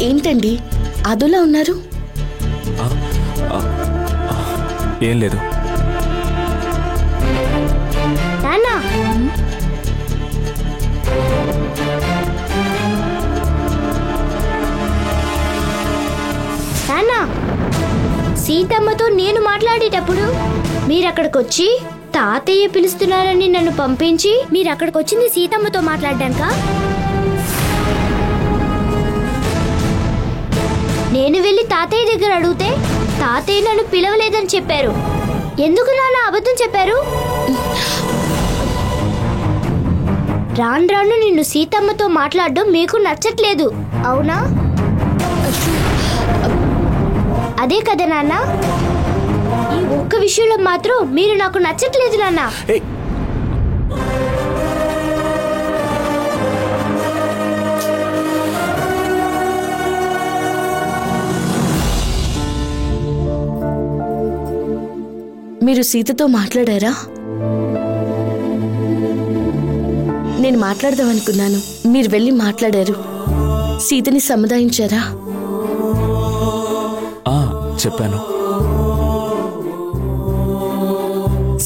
ఏంటండి అదోలా ఉన్నారు? ఏం లేదు. నాన్నా నాన్నా, సీతమ్మతో నేను మాట్లాడేటప్పుడు మీరక్కడికి వచ్చి తాతయ్య పిలుస్తున్నారని నన్ను పంపించి మీరక్కడికి వచ్చింది సీతమ్మతో మాట్లాడ్డాక నేను వెళ్ళి తాతయ్య దగ్గర అడిగితే తాతయ్య నన్ను పిలవలేదని చెప్పారు. ఎందుకు నాన్న అబద్ధం చెప్పారు? రాను రాను నిన్ను సీతమ్మతో మాట్లాడడం మీకు నచ్చట్లేదు, అవునా? అదే కదా నాన్న, ఈ ఒక్క విషయంలో మాత్రం మీరు నాకు నచ్చట్లేదు నాన్న. మీరు సీతతో మాట్లాడారా? నేను మాట్లాడదామనుకున్నాను, మీరు వెళ్ళి మాట్లాడారు. సీతని సముదాయించారా? చెప్పాను.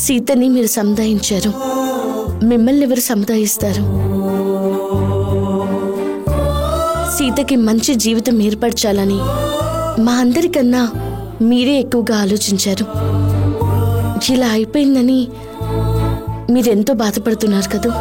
సీతని మీరు సముదాయించారు, మిమ్మల్ని ఎవరు సముదాయిస్తారు? సీతకి మంచి జీవితం ఏర్పరచాలని మా అందరికన్నా మీరే ఎక్కువగా ఆలోచించారు. ఇలా అయిపోయిందని మీరెంతో బాధపడుతున్నారు కదా.